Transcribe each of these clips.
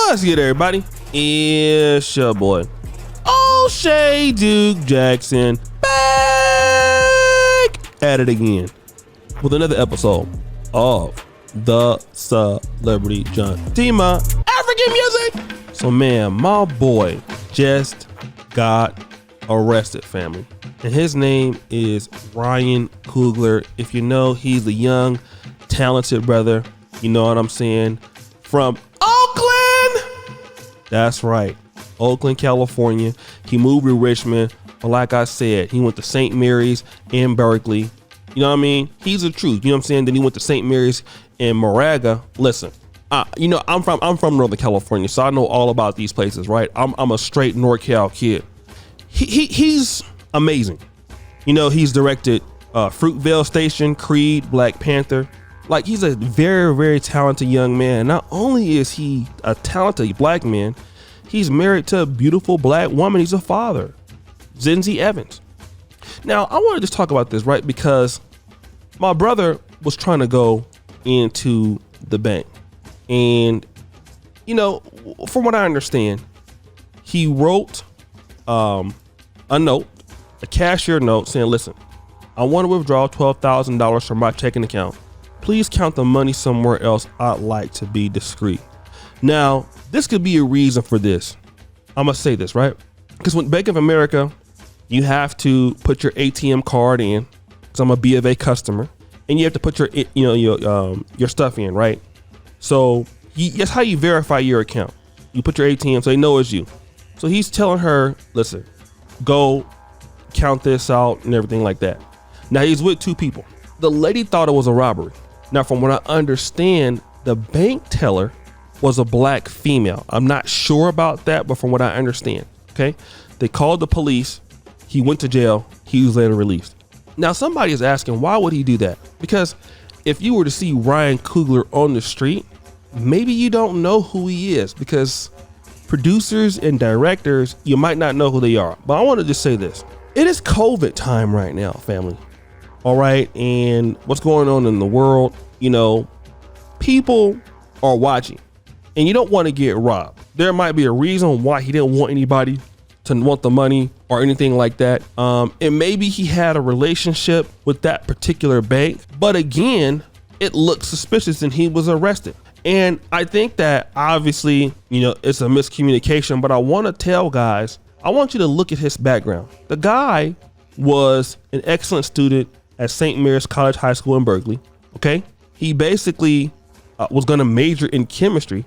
What's good, everybody? It's your boy, O'Shea Duke Jackson, back at it again with another episode of the Celebrity Jantima African Music. So, man, my boy just got arrested, family. And his name is Ryan Coogler. If you know, he's the young, talented brother, you know what I'm saying, from Oakland. That's right, Oakland, California. He moved to Richmond, but like I said, he went to St. Mary's in Berkeley. You know what I mean? He's the truth. You know what I'm saying? Then he went to St. Mary's in Moraga. Listen, you know, I'm from Northern California, so I know all about these places, right? I'm a straight NorCal kid. He's amazing. You know, he's directed Fruitvale Station, Creed, Black Panther. Like, he's a very, very talented young man. Not only is he a talented black man, he's married to a beautiful black woman. He's a father, Zenzi Evans. Now, I want to just talk about this, right? Because my brother was trying to go into the bank. And, you know, from what I understand, he wrote a note, a cashier note saying, listen, I want to withdraw $12,000 from my checking account. Please count the money somewhere else. I'd like to be discreet. Now, this could be a reason for this. I'm going to say this, right? Because when Bank of America, you have to put your ATM card in, because I'm a B of A customer, and you have to put your, your stuff in, right? So that's how you verify your account. You put your ATM so they know it's you. So he's telling her, listen, go count this out and everything like that. Now he's with two people. The lady thought it was a robbery. Now, from what I understand, the bank teller was a black female. I'm not sure about that, but from what I understand, okay? They called the police. He went to jail. He was later released. Now, somebody is asking, why would he do that? Because if you were to see Ryan Coogler on the street, maybe you don't know who he is, because producers and directors, you might not know who they are. But I want to just say this. It is COVID time right now, family. All right. And what's going on in the world, you know, people are watching and you don't want to get robbed. There might be a reason why he didn't want anybody to want the money or anything like that. And maybe he had a relationship with that particular bank. But again, it looked suspicious and he was arrested. And I think that obviously, you know, it's a miscommunication, but I want to tell guys, I want you to look at his background. The guy was an excellent student at St. Mary's College High School in Berkeley. Okay. He basically was going to major in chemistry.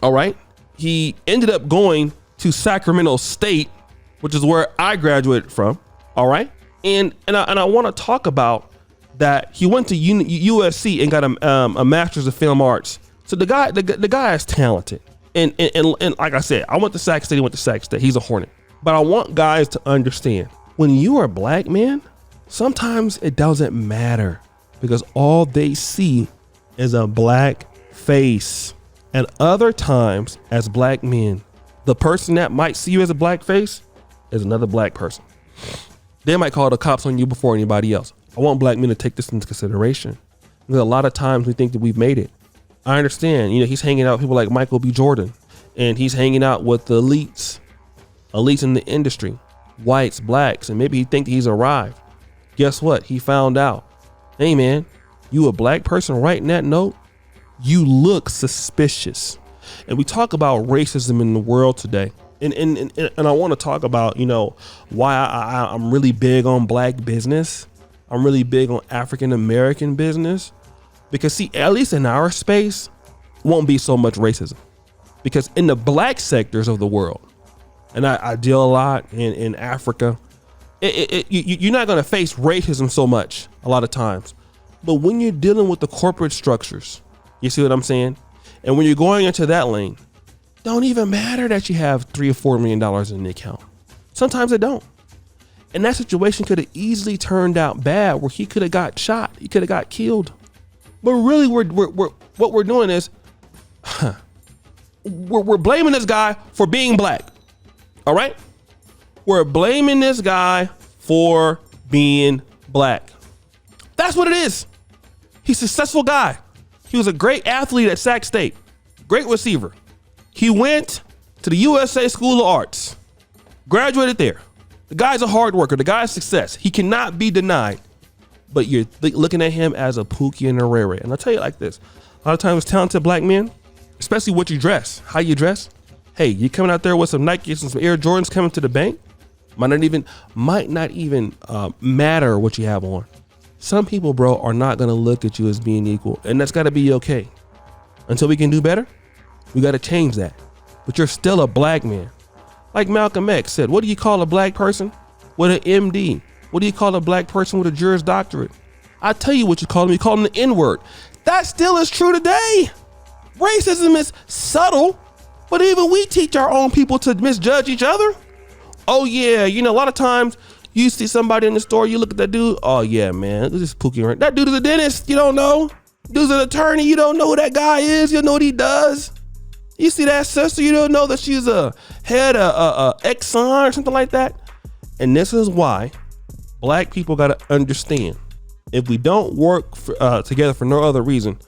All right. He ended up going to Sacramento State, which is where I graduated from. All right. And I want to talk about that. He went to USC and got a master's of film arts. So the guy is talented. And like I said, I went to Sac State. He went to Sac State. He's a Hornet. But I want guys to understand, when you are a black man, sometimes it doesn't matter, because all they see is a black face. And other times, as black men, the person that might see you as a black face is another black person. They might call the cops on you before anybody else. I want black men to take this into consideration, because a lot of times we think that we've made it. I understand, you know, he's hanging out with people like Michael B. Jordan, and he's hanging out with the elites in the industry, whites, blacks, and maybe he think that he's arrived. Guess what? He found out, hey man, you a black person writing that note? You look suspicious. And we talk about racism in the world today. And I want to talk about, you know, why I'm really big on black business. I'm really big on African American business, because see, at least in our space, won't be so much racism, because in the black sectors of the world, and I deal a lot in Africa, you're not going to face racism so much a lot of times. But when you're dealing with the corporate structures, you see what I'm saying? And when you're going into that lane, don't even matter that you have $3 or $4 million in the account. Sometimes it don't. And that situation could have easily turned out bad, where he could have got shot. He could have got killed. But really, what we're doing is we're blaming this guy for being black. All right. We're blaming this guy for being black. That's what it is. He's a successful guy. He was a great athlete at Sac State, great receiver. He went to the USA School of Arts, graduated there. The guy's a hard worker. The guy's success. He cannot be denied. But you're looking at him as a Pookie and a Ray Ray. And I'll tell you like this. A lot of times talented black men, especially what you dress, how you dress. Hey, you coming out there with some Nikes and some Air Jordans coming to the bank. Might not even matter what you have on. Some people, bro, are not going to look at you as being equal. And that's got to be okay. Until we can do better, we got to change that. But you're still a black man. Like Malcolm X said, what do you call a black person with an MD? What do you call a black person with a Juris Doctorate? I tell you what you call them. You call them the N-word. That still is true today. Racism is subtle, but even we teach our own people to misjudge each other. Oh yeah, you know, a lot of times you see somebody in the store, you look at that dude, oh yeah, man, this is Pookie, right? That dude is a dentist, you don't know. Dude's an attorney, you don't know who that guy is, you don't know what he does. You see that sister, you don't know that she's a head of Exxon or something like that. And this is why black people got to understand, if we don't work together for no other reason,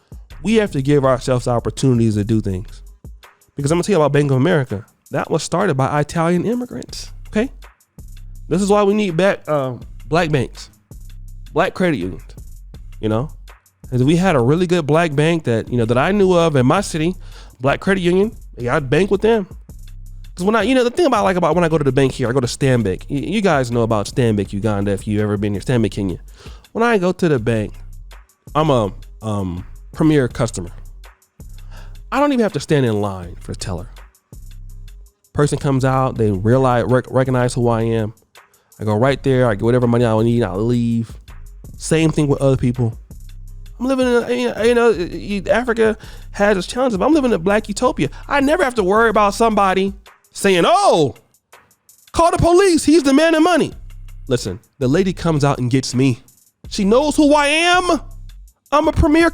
we have to give ourselves opportunities to do things. Because I'm gonna tell you about Bank of America. That was started by Italian immigrants, okay? This is why we need black banks, black credit unions, you know? Because we had a really good black bank that, you know, that I knew of in my city, black credit union, yeah, I'd bank with them. Because when the thing about when I go to the bank here, I go to Stanbic. You guys know about Stanbic, Uganda, if you've ever been here, Stanbic, Kenya. When I go to the bank, I'm a premier customer. I don't even have to stand in line for the teller. Person comes out, they recognize who I am. I go right there, I get whatever money I need, I leave. Same thing with other people. I'm living in, Africa has its challenges, but I'm living in a black utopia. I never have to worry about somebody saying, oh, call the police, he's demanding money. Listen, the lady comes out and gets me. She knows who I am. I'm a premier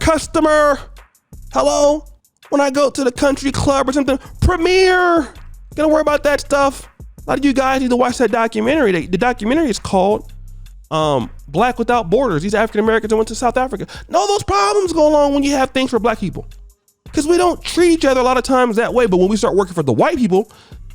Hello? When I go to the country club or something, premier. Gonna worry about that stuff. A lot of you guys need to watch that documentary. The documentary is called Black Without Borders. These African Americans that went to South Africa. No, those problems go along when you have things for black people. Because we don't treat each other a lot of times that way. But when we start working for the white people,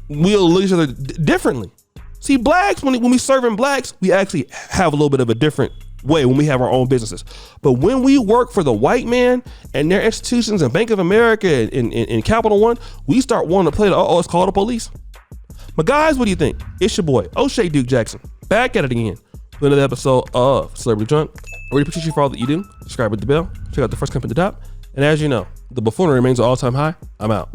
we'll look at each other differently. See, blacks, when we serving blacks, we actually have a little bit of a different way when we have our own businesses. But when we work for the white man and their institutions and Bank of America and Capital One, we start wanting to play it's called the police. But guys, what do you think? It's your boy, O'Shea Duke Jackson, back at it again with another episode of Celebrity Drunk. I really appreciate you for all that you do. Subscribe with the bell. Check out the first company at the top. And as you know, the buffoonery remains an all-time high. I'm out.